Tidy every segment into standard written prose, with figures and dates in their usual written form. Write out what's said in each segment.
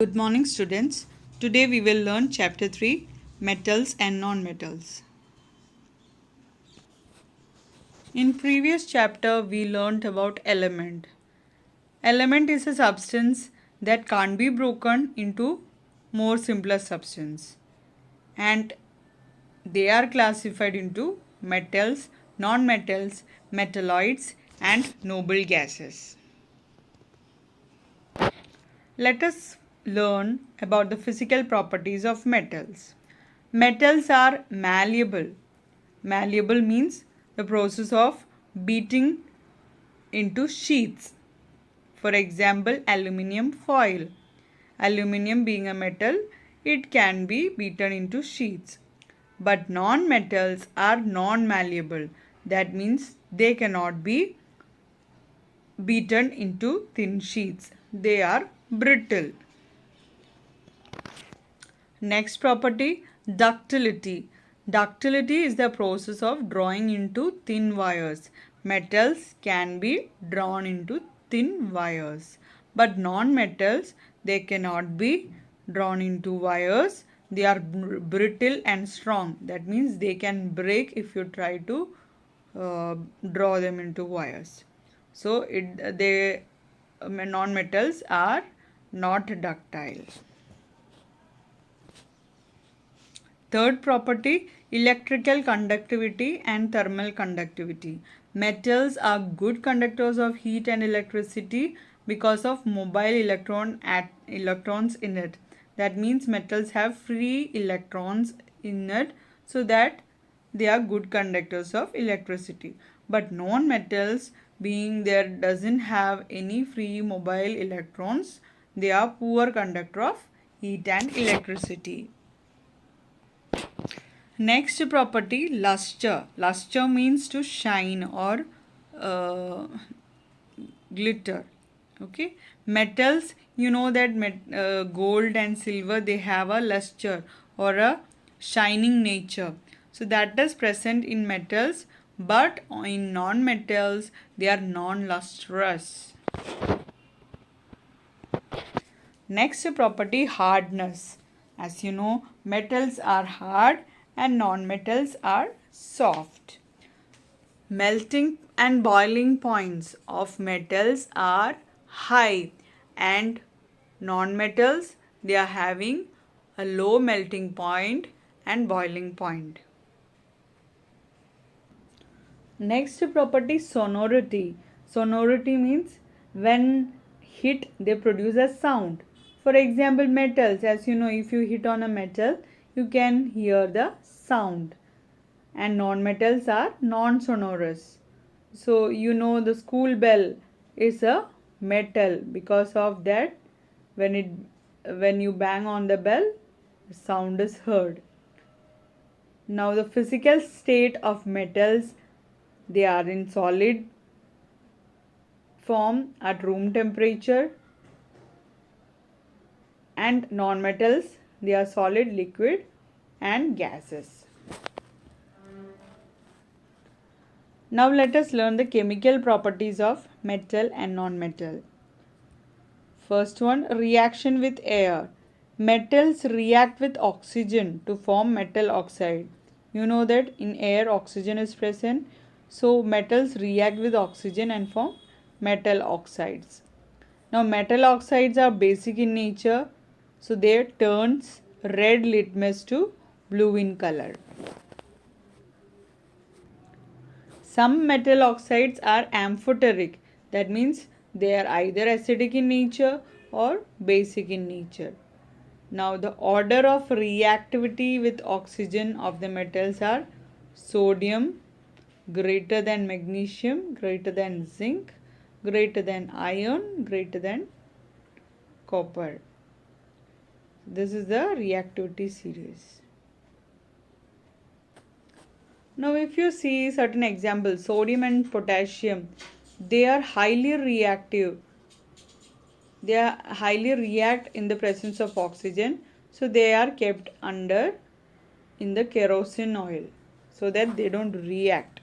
Good morning, students. Today we will learn chapter 3, metals and non-metals. In previous chapter we learnt about element. Element is a substance that can't be broken into more simpler substance, and they are classified into metals, non-metals, metalloids and noble gases. Let us learn about the physical properties of metals. Metals are malleable. Malleable means the process of beating into sheets. For example, aluminium foil. Aluminium being a metal, it can be beaten into sheets. But non-metals are non-malleable. That means they cannot be beaten into thin sheets. They are brittle. Next property, ductility. Ductility is the process of drawing into thin wires. Metals can be drawn into thin wires, but non-metals, they cannot be drawn into wires. They are brittle and strong. That means they can break if you try to draw them into wires. So non-metals are not ductile. Third property, electrical conductivity and thermal conductivity. Metals are good conductors of heat and electricity because of mobile electrons in it. That means metals have free electrons in it, so that they are good conductors of electricity. But non-metals, being there doesn't have any free mobile electrons, they are poor conductor of heat and electricity. Next property, luster. Luster means to shine or glitter. Okay. Metals, you know that gold and silver, they have a luster or a shining nature. So that is present in metals, but in non-metals, they are non-lustrous. Next property, hardness. As you know, metals are hard and non-metals are soft. Melting and boiling points of metals are high, and non-metals, they are having a low melting point and boiling point. Next property, sonority. Sonority means when hit they produce a sound. For example, metals, as you know, if you hit on a metal, you can hear the sound. And non-metals are non-sonorous. So you know the school bell is a metal. Because of that, when you bang on the bell, the sound is heard. Now the physical state of metals, they are in solid form at room temperature, and non-metals, they are solid, liquid and gases. Now let us learn the chemical properties of metal and non-metal. First one, reaction with air. Metals react with oxygen to form metal oxide. You know that in air oxygen is present. So metals react with oxygen and form metal oxides. Now metal oxides are basic in nature. So they turns red litmus to blue in color. Some metal oxides are amphoteric. That means they are either acidic in nature or basic in nature. Now the order of reactivity with oxygen of the metals are sodium greater than magnesium, greater than zinc, greater than iron, greater than copper. This is the reactivity series. Now if you see certain examples, sodium and potassium, they are highly reactive. They are highly react in the presence of oxygen. So they are kept under in the kerosene oil so that they don't react.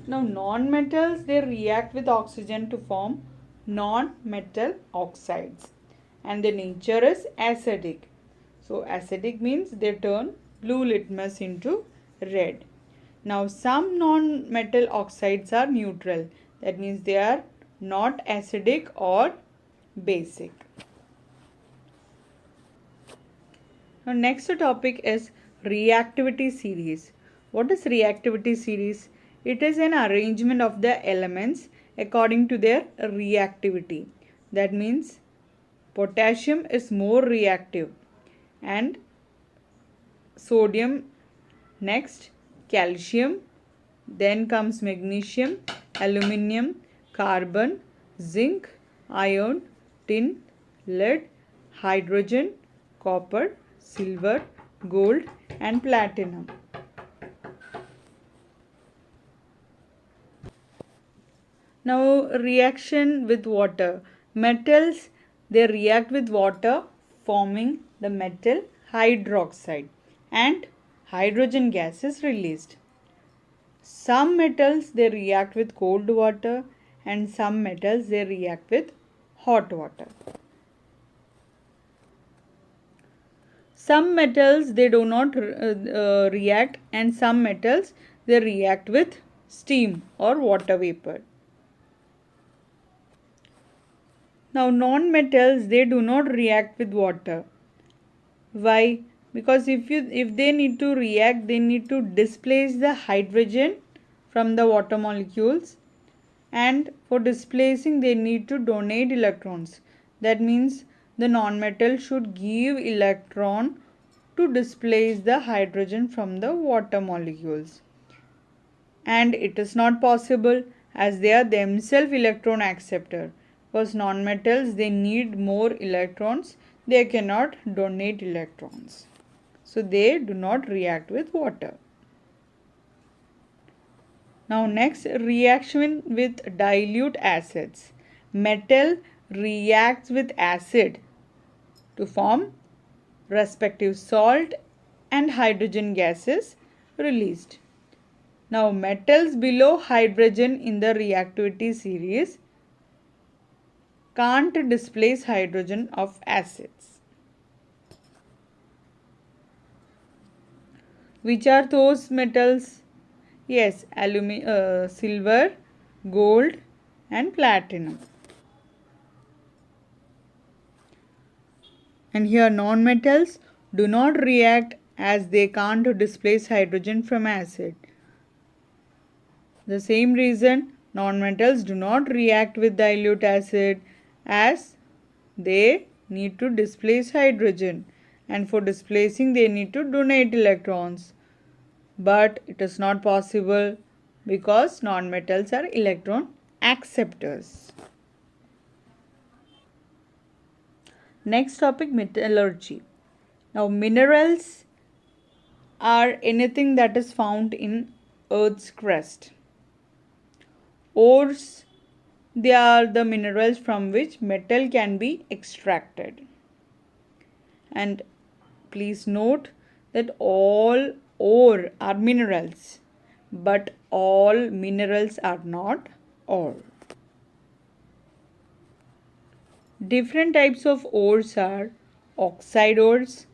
Now non-metals, they react with oxygen to form non-metal oxides, and the nature is acidic. So acidic means they turn blue litmus into red. Now some non-metal oxides are neutral. That means they are not acidic or basic. Now next topic is reactivity series. What is reactivity series? It is an arrangement of the elements according to their reactivity. That means potassium is more reactive and sodium next, calcium, then comes magnesium, aluminium, carbon, zinc, iron, tin, lead, hydrogen, copper, silver, gold and platinum. Now reaction with water. Metals, they react with water forming the metal hydroxide and hydrogen gas is released. Some metals, they react with cold water and some metals, they react with hot water. Some metals, they do not react, and some metals, they react with steam or water vapor. Now non-metals, they do not react with water. Why? Because if they need to react, they need to displace the hydrogen from the water molecules, and for displacing they need to donate electrons. That means the non-metal should give electron to displace the hydrogen from the water molecules, and it is not possible as they are themselves electron acceptor, because non-metals, they need more electrons, they cannot donate electrons, so they do not react with water. Now next, reaction with dilute acids. Metal reacts with acid to form respective salt and hydrogen gases released. Now metals below hydrogen in the reactivity series can't displace hydrogen of acids. Which are those metals? Yes, silver, gold and platinum. And here non-metals do not react as they can't displace hydrogen from acid. The same reason non-metals do not react with dilute acid as they need to displace hydrogen, and for displacing they need to donate electrons. But it is not possible because non-metals are electron acceptors. Next topic, metallurgy. Now minerals are anything that is found in Earth's crust. Ores, they are the minerals from which metal can be extracted. And please note that all ore are minerals, but all minerals are not ore. Different types of ores are oxide ores,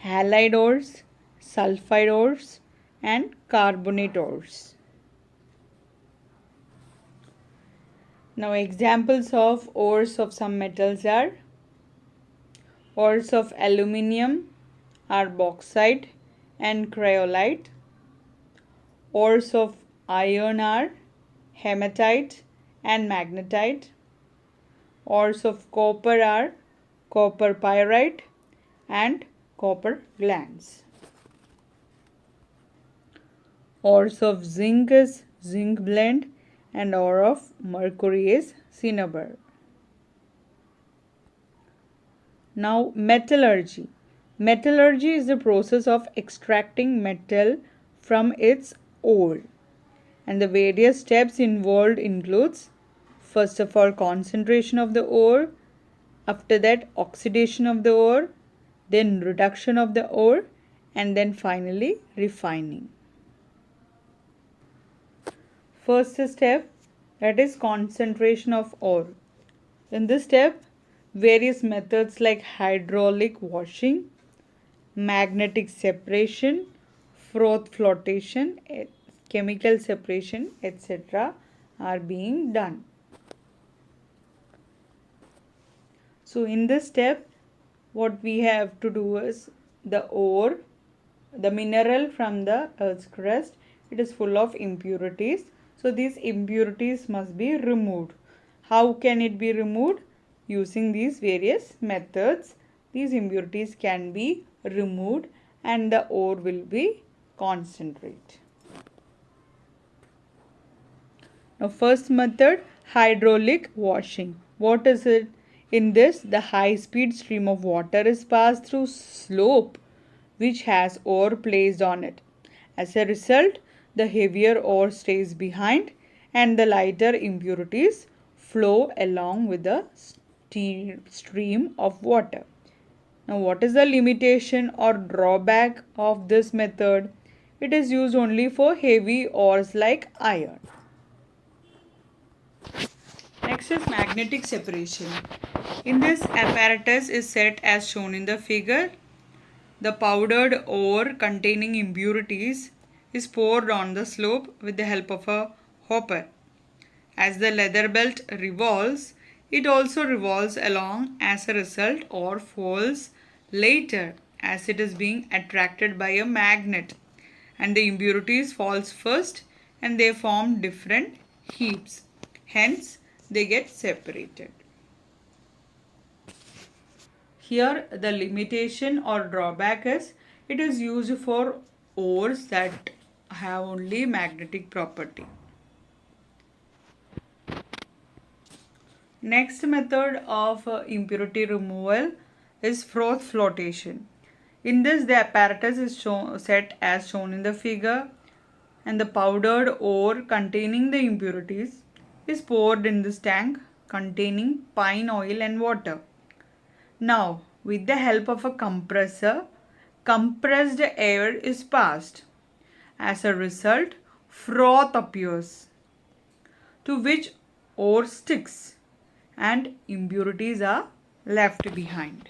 halide ores, sulfide ores and carbonate ores. Now examples of ores of some metals are ores of aluminium are bauxite and cryolite. Ores of iron are hematite and magnetite. Ores of copper are copper pyrite and copper glands. Ores of zinc is zinc blende and ore of mercury is cinnabar. Now metallurgy. Metallurgy is the process of extracting metal from its ore, and the various steps involved includes first of all concentration of the ore, after that oxidation of the ore, then reduction of the ore, and then finally refining. First step, that is concentration of ore. In this step, various methods like hydraulic washing, magnetic separation, froth flotation, chemical separation, etc. are being done. So in this step, what we have to do is the ore, the mineral from the earth's crust, it is full of impurities. So these impurities must be removed. How can it be removed? Using these various methods, these impurities can be removed and the ore will be concentrate. Now first method, hydraulic washing. What is it? In this, the high-speed stream of water is passed through slope which has ore placed on it. As a result, the heavier ore stays behind and the lighter impurities flow along with the stream of water. Now, what is the limitation or drawback of this method? It is used only for heavy ores like iron. Next is magnetic separation. In this, apparatus is set as shown in the figure. The powdered ore containing impurities is poured on the slope with the help of a hopper. As the leather belt revolves, it also revolves along. As a result, ore falls later as it is being attracted by a magnet, and the impurities falls first and they form different heaps. Hence, they get separated. Here the limitation or drawback is it is used for ores that have only magnetic property. Next method of impurity removal is froth flotation. In this, the apparatus is set as shown in the figure, and the powdered ore containing the impurities is poured in this tank containing pine oil and water. Now, with the help of a compressor, compressed air is passed. As a result, froth appears, to which ore sticks and impurities are left behind.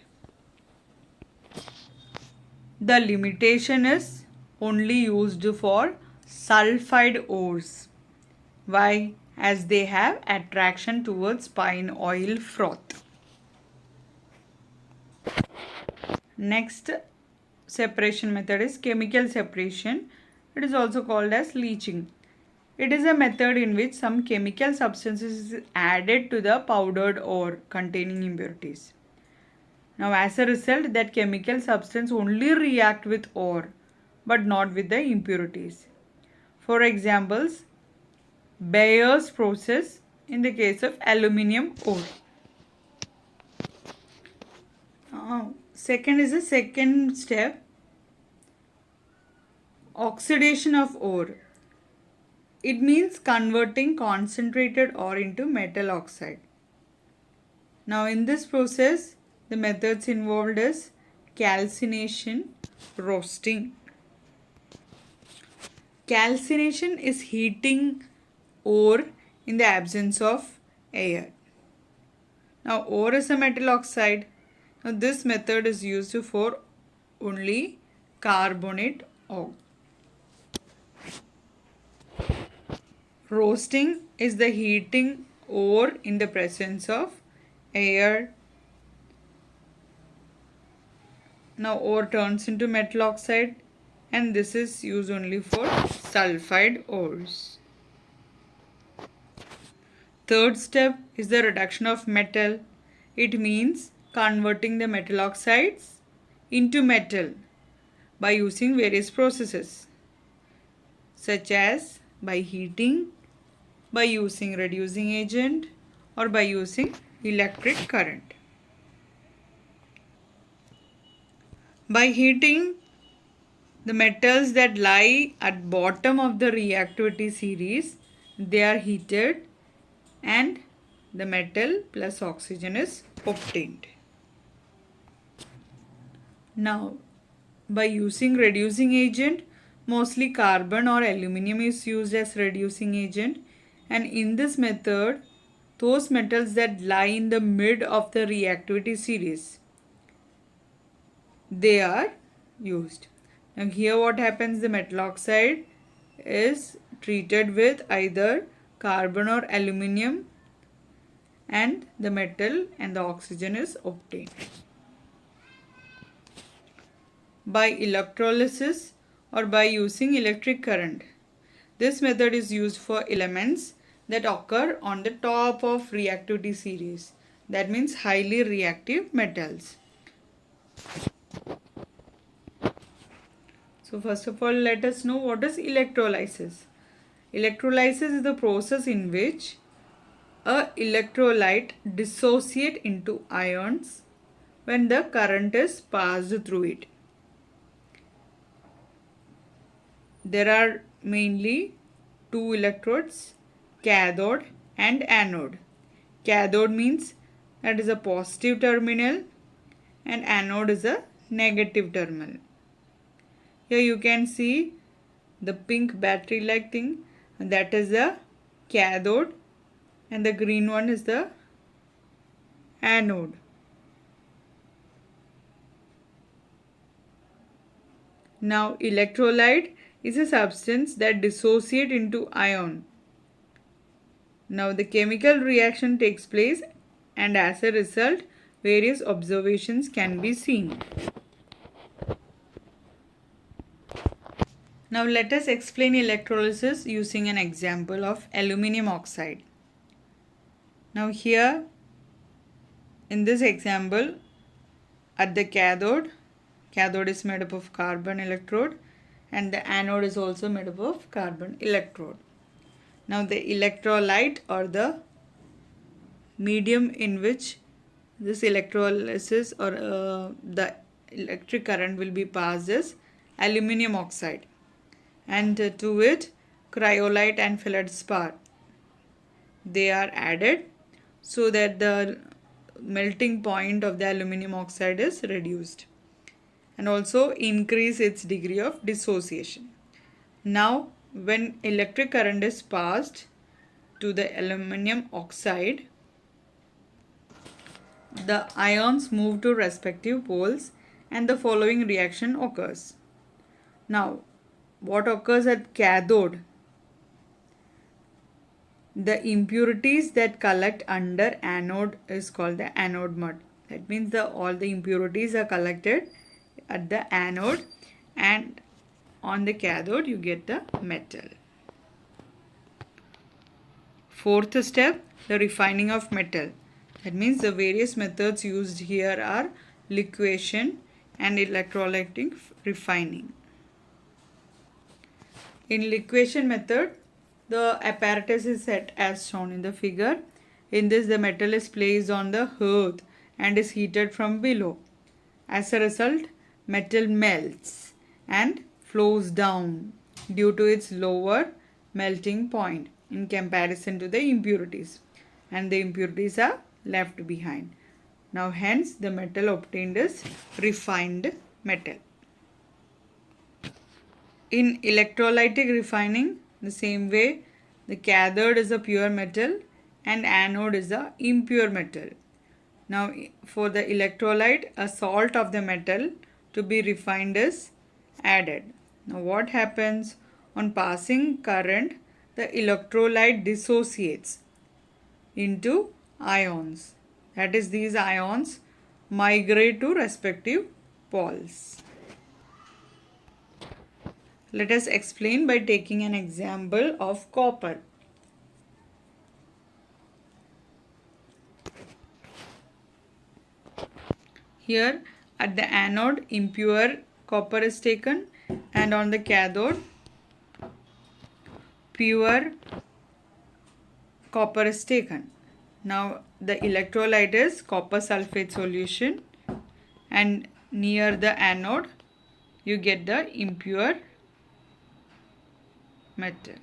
The limitation is only used for sulfide ores. Why? As they have attraction towards pine oil froth. Next separation method is chemical separation. It is also called as leaching. It is a method in which some chemical substances is added to the powdered ore containing impurities. Now, as a result, that chemical substance only react with ore but not with the impurities. For examples, Bayer's process in the case of aluminium ore. Second is the second step, oxidation of ore. It means converting concentrated ore into metal oxide. Now in this process, the methods involved is calcination, roasting. Calcination is heating ore in the absence of air. Now ore is a metal oxide. Now this method is used for only carbonate ore. Roasting is the heating ore in the presence of air. Now ore turns into metal oxide, and this is used only for sulfide ores. Third step is the reduction of metal. It means converting the metal oxides into metal by using various processes such as by heating, by using reducing agent, or by using electric current. By heating, the metals that lie at bottom of the reactivity series, they are heated and the metal plus oxygen is obtained. Now, by using reducing agent, mostly carbon or aluminium is used as reducing agent, and in this method those metals that lie in the mid of the reactivity series, they are used. Now here what happens, the metal oxide is treated with either carbon or aluminium, and the metal and the oxygen is obtained. By electrolysis or by using electric current. This method is used for elements that occur on the top of reactivity series. That means highly reactive metals. So first of all, let us know what is electrolysis. Electrolysis is the process in which a electrolyte dissociates into ions when the current is passed through it. There are mainly two electrodes, cathode and anode. Cathode means that is a positive terminal and anode is a negative terminal. Here you can see the pink battery like thing, and that is the cathode, and the green one is the anode. Now electrolyte is a substance that dissociates into ion. Now the chemical reaction takes place, and as a result various observations can be seen. Now let us explain electrolysis using an example of aluminium oxide. Now here in this example, at the cathode is made up of carbon electrode, and the anode is also made up of carbon electrode. Now the electrolyte or the medium in which this electrolysis or the electric current will be passed is aluminium oxide, and to it cryolite and feldspar, they are added so that the melting point of the aluminium oxide is reduced, and also increase its degree of dissociation. Now when electric current is passed to the aluminium oxide, the ions move to respective poles and the following reaction occurs. Now what occurs at cathode? The impurities that collect under anode is called the anode mud. That means all the impurities are collected at the anode, and on the cathode you get the metal. Fourth step, the refining of metal. That means the various methods used here are liquefaction and electrolytic refining. In liquefaction method, the apparatus is set as shown in the figure. In this, the metal is placed on the hearth and is heated from below. As a result, metal melts and flows down due to its lower melting point in comparison to the impurities, and the impurities are left behind. Now hence the metal obtained is refined metal. In electrolytic refining, the same way, the cathode is a pure metal and anode is a impure metal. Now for the electrolyte, a salt of the metal to be refined is added. Now what happens? On passing current, the electrolyte dissociates into ions. That is, these ions migrate to respective poles. Let us explain by taking an example of copper. Here at the anode, impure copper is taken, and on the cathode, pure copper is taken. Now the electrolyte is copper sulfate solution, and near the anode you get the impure metal.